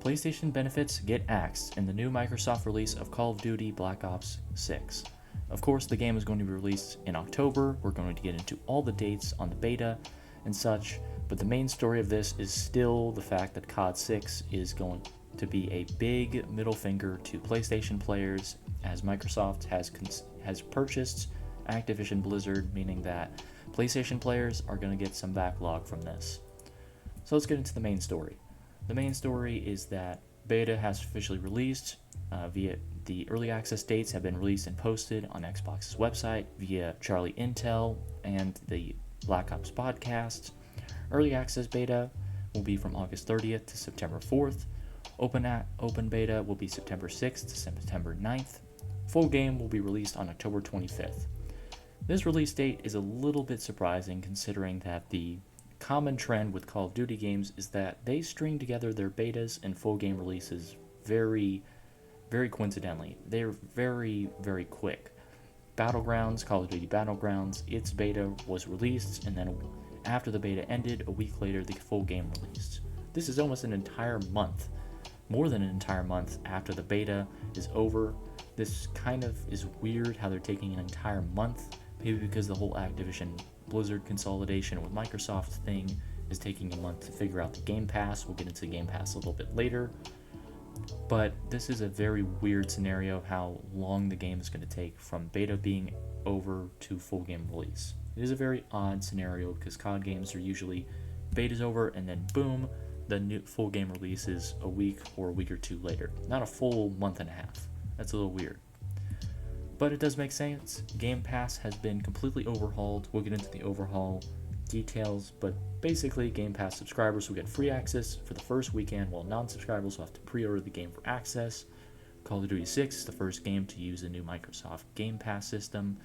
PlayStation benefits get axed in the new Microsoft release of Call of Duty Black Ops 6. Of course, the game is going to be released in October. We're going to get into all the dates on the beta and such, but the main story of this is still the fact that COD 6 is going to be a big middle finger to PlayStation players, as Microsoft has purchased Activision Blizzard, meaning that PlayStation players are going to get some backlog from this. So let's get into the main story. The main story is that beta has officially released via the early access dates have been released and posted on Xbox's website via Charlie Intel and the Black Ops podcast. Early access beta will be from August 30th to September 4th. Open beta will be September 6th to September 9th. Full game will be released on October 25th. This release date is a little bit surprising considering that the common trend with Call of Duty games is that they string together their betas and full game releases very, very coincidentally. They're very, very quick. Battlegrounds, Call of Duty Battlegrounds, its beta was released, and then after the beta ended, a week later, the full game released. This is almost an entire month, more than an entire month after the beta is over. This kind of is weird how they're taking an entire month, maybe because the whole Activision Blizzard consolidation with Microsoft thing is taking a month to figure out the Game Pass. We'll get into Game Pass a little bit later. But this is a very weird scenario of how long the game is going to take from beta being over to full game release. It is a very odd scenario because COD games are usually beta's over and then boom, the new full game release is a week or a two later. Not a full month and a half. That's a little weird. But it does make sense. Game Pass has been completely overhauled. We'll get into the overhaul details, but basically Game Pass subscribers will get free access for the first weekend, while non-subscribers will have to pre-order the game for access. Call of Duty 6 is the first game to use the new Microsoft Game Pass system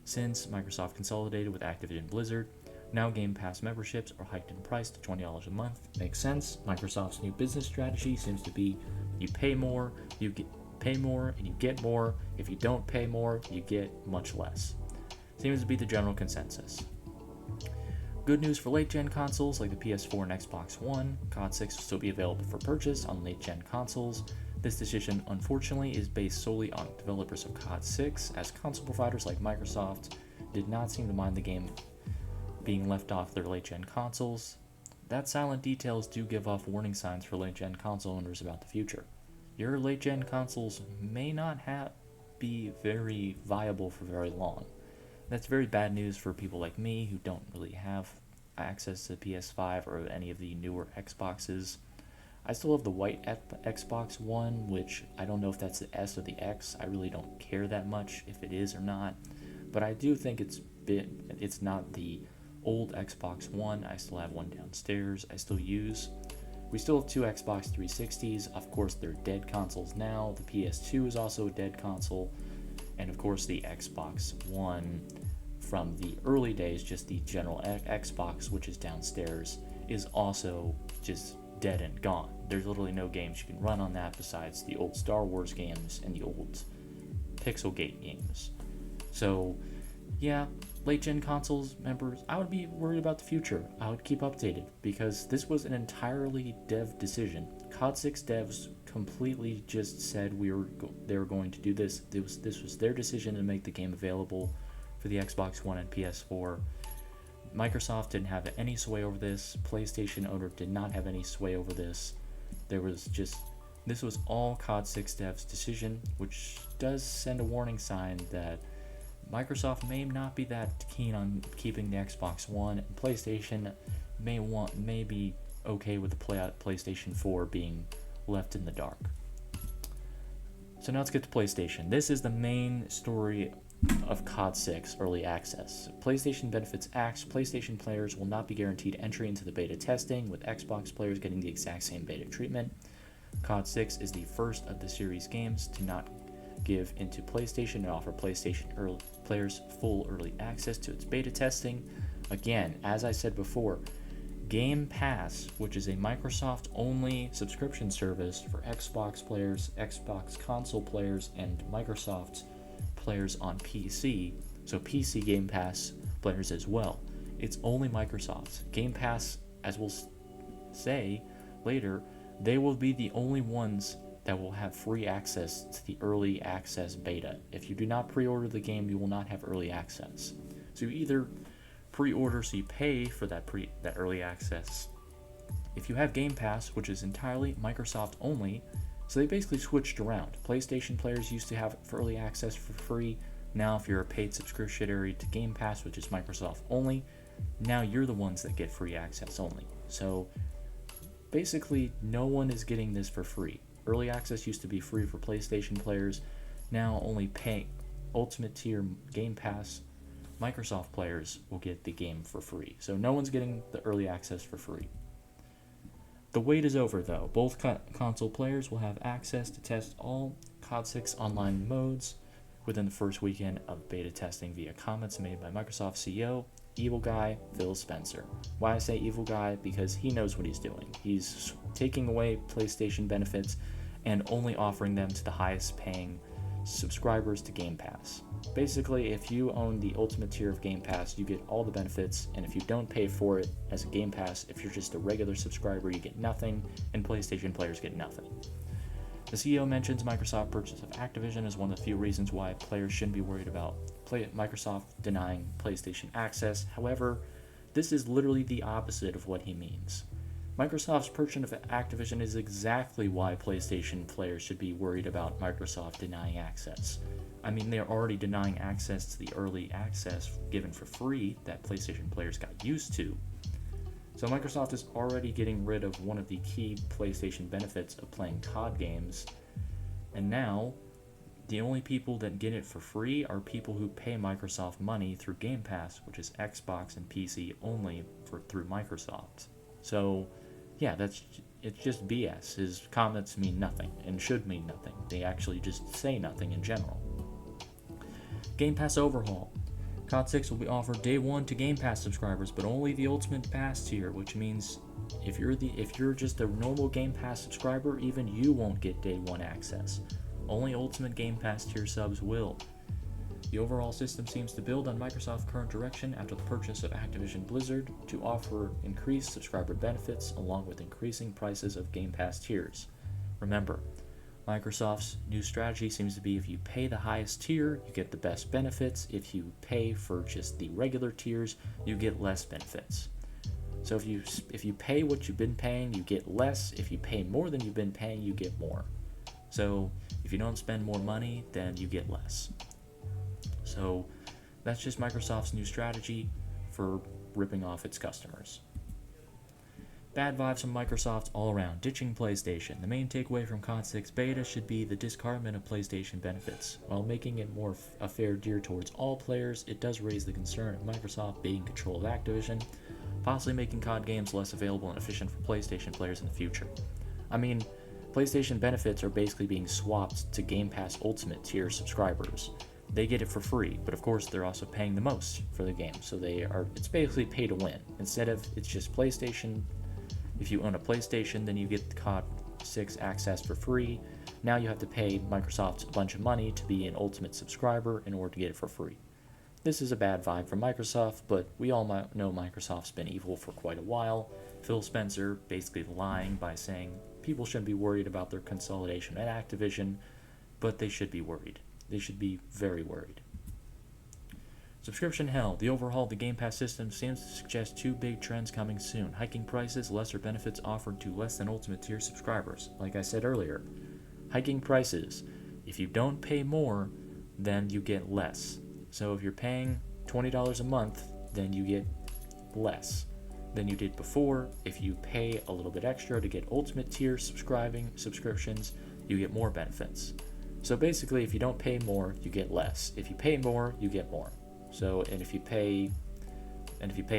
since Microsoft consolidated with Activision Blizzard. Now Game Pass memberships are hiked in price to $20 a month. Makes sense. Microsoft's new business strategy seems to be you pay more, pay more and you get more. If you don't pay more, you get much less. Seems to be the general consensus. Good news for late-gen consoles like the PS4 and Xbox One. COD 6 will still be available for purchase on late-gen consoles. This decision, unfortunately, is based solely on developers of COD 6, as console providers like Microsoft did not seem to mind the game being left off their late-gen consoles. That silent details do give off warning signs for late-gen console owners about the future. Your late-gen consoles may not be very viable for very long. That's very bad news for people like me who don't really have access to PS5 or any of the newer Xboxes. I still have the white Xbox One, which I don't know if that's the S or the X. I really don't care that much if it is or not. But I do think it's not the old Xbox One. I still have one downstairs I still use. We still have two Xbox 360s. Of course, they're dead consoles now. The PS2 is also a dead console. And of course, the Xbox One from the early days, just the general Xbox, which is downstairs, is also just dead and gone. There's literally no games you can run on that besides the old Star Wars games and the old Pixelgate games. So, yeah, late-gen consoles members, I would be worried about the future. I would keep updated because this was an entirely dev decision. COD 6 devs completely just said they were going to do this. This was their decision to make the game available for the Xbox One and PS4. Microsoft didn't have any sway over this. PlayStation owner did not have any sway over this. This was all COD 6 devs' decision, which does send a warning sign that Microsoft may not be that keen on keeping the Xbox One, and PlayStation may be okay with the PlayStation 4 being left in the dark. So now let's get to PlayStation. This is the main story of COD 6 Early Access. PlayStation benefits axed. PlayStation players will not be guaranteed entry into the beta testing, with Xbox players getting the exact same beta treatment. COD 6 is the first of the series games to not give into PlayStation and offer PlayStation players full early access to its beta testing. Again, as I said before, Game Pass, which is a Microsoft-only subscription service for Xbox players, Xbox console players, and Microsoft players on PC, so PC Game Pass players as well. It's only Microsoft's. Game Pass, as we'll say later, they will be the only ones that will have free access to the early access beta. If you do not pre-order the game, you will not have early access. So you either pre-order, so you pay for that early access. If you have Game Pass, which is entirely Microsoft only, so they basically switched around. PlayStation players used to have early access for free. Now if you're a paid subscription to Game Pass, which is Microsoft only, now you're the ones that get free access only. So basically no one is getting this for free. Early access used to be free for PlayStation players. Now only Ultimate Tier Game Pass Microsoft players will get the game for free. So no one's getting the early access for free. The wait is over though. Both console players will have access to test all COD 6 online modes within the first weekend of beta testing via comments made by Microsoft CEO, evil guy Phil Spencer. Why I say evil guy? Because he knows what he's doing. He's taking away PlayStation benefits and only offering them to the highest paying subscribers to Game Pass. Basically, if you own the ultimate tier of Game Pass, you get all the benefits, and if you don't pay for it as a Game Pass, if you're just a regular subscriber, you get nothing, and PlayStation players get nothing. The CEO mentions Microsoft purchase of Activision as one of the few reasons why players shouldn't be worried about Microsoft denying PlayStation access. However, this is literally the opposite of what he means. Microsoft's purchase of Activision is exactly why PlayStation players should be worried about Microsoft denying access. I mean, they're already denying access to the early access given for free that PlayStation players got used to. So Microsoft is already getting rid of one of the key PlayStation benefits of playing COD games, and now the only people that get it for free are people who pay Microsoft money through Game Pass, which is Xbox and PC only through Microsoft. So yeah, it's just BS. His comments mean nothing and should mean nothing. They actually just say nothing in general. Game Pass overhaul. COD 6 will be offered day one to Game Pass subscribers, but only the Ultimate Pass tier, which means if you're just a normal Game Pass subscriber, even you won't get day one access. Only Ultimate Game Pass tier subs will. The overall system seems to build on Microsoft's current direction after the purchase of Activision Blizzard to offer increased subscriber benefits along with increasing prices of Game Pass tiers. Remember, Microsoft's new strategy seems to be if you pay the highest tier, you get the best benefits. If you pay for just the regular tiers, you get less benefits. So if you pay what you've been paying, you get less. If you pay more than you've been paying, you get more. So if you don't spend more money, then you get less. So that's just Microsoft's new strategy for ripping off its customers. Bad vibes from Microsoft all around, ditching PlayStation. The main takeaway from COD 6 beta should be the discardment of PlayStation benefits. While making it more a fair deal towards all players, it does raise the concern of Microsoft being in control of Activision, possibly making COD games less available and efficient for PlayStation players in the future. I mean, PlayStation benefits are basically being swapped to Game Pass Ultimate tier subscribers. They get it for free, but of course they're also paying the most for the game, so it's basically pay to win. Instead of it's just PlayStation, if you own a PlayStation, then you get the COD 6 access for free. Now you have to pay Microsoft a bunch of money to be an Ultimate subscriber in order to get it for free. This is a bad vibe from Microsoft, but we all know Microsoft's been evil for quite a while. Phil Spencer basically lying by saying people shouldn't be worried about their consolidation at Activision, but they should be worried. They should be very worried. Subscription hell. The overhaul of the Game Pass system seems to suggest two big trends coming soon. Hiking prices, lesser benefits offered to less than Ultimate tier subscribers. Like I said earlier, hiking prices. If you don't pay more, then you get less. So if you're paying $20 a month, then you get less than you did before. If you pay a little bit extra to get Ultimate tier subscriptions, you get more benefits. So basically, if you don't pay more, you get less. If you pay more, you get more. So, and if you pay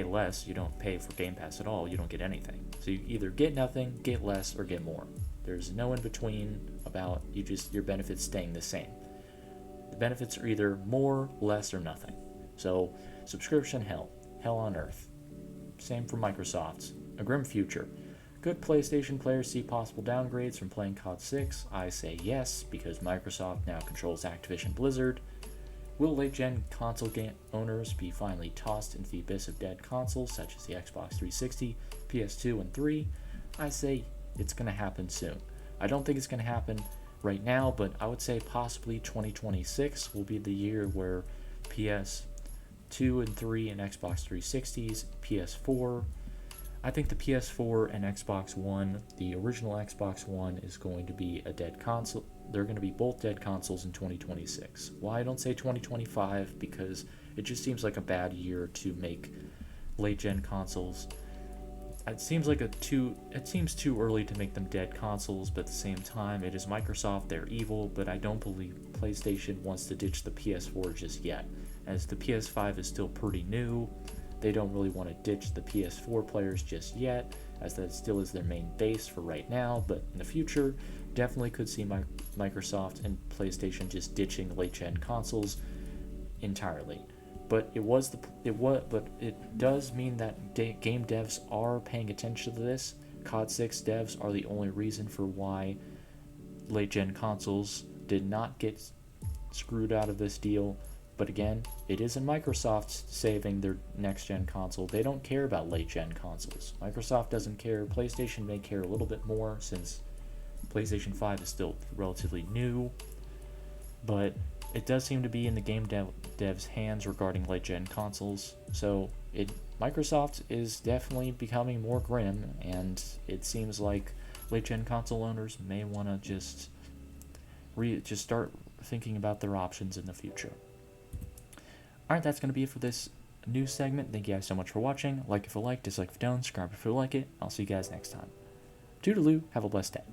less, you don't pay for Game Pass at all. You don't get anything. So you either get nothing, get less, or get more. There's no in between about your benefits staying the same. The benefits are either more, less, or nothing. So subscription hell on earth. Same for Microsoft. A grim future. Could PlayStation players see possible downgrades from playing COD 6? I say yes, because Microsoft now controls Activision Blizzard. Will late-gen console game owners be finally tossed into the abyss of dead consoles such as the Xbox 360, PS2, and 3? I say it's going to happen soon. I don't think it's going to happen right now, but I would say possibly 2026 will be the year where PS2 and 3 and Xbox 360s, PS4. I think the PS4 and Xbox One, the original Xbox One, is going to be a dead console. They're going to be both dead consoles in 2026. Why I don't say 2025? Because it just seems like a bad year to make late-gen consoles. It seems too early to make them dead consoles, but at the same time, it is Microsoft, they're evil, but I don't believe PlayStation wants to ditch the PS4 just yet. As the PS5 is still pretty new, they don't really want to ditch the PS4 players just yet, as that still is their main base for right now, but in the future, definitely could see Microsoft and PlayStation just ditching late-gen consoles entirely. But it does mean that game devs are paying attention to this. COD 6 devs are the only reason for why late-gen consoles did not get screwed out of this deal. But again, it isn't Microsoft saving their next-gen console. They don't care about late-gen consoles. Microsoft doesn't care. PlayStation may care a little bit more since PlayStation 5 is still relatively new. But it does seem to be in the game devs' hands regarding late-gen consoles. So Microsoft is definitely becoming more grim, and it seems like late-gen console owners may want to just start thinking about their options in the future. Alright, that's going to be it for this news segment. Thank you guys so much for watching. Like if you like, dislike if you don't, subscribe if you like it. I'll see you guys next time. Toodaloo, have a blessed day.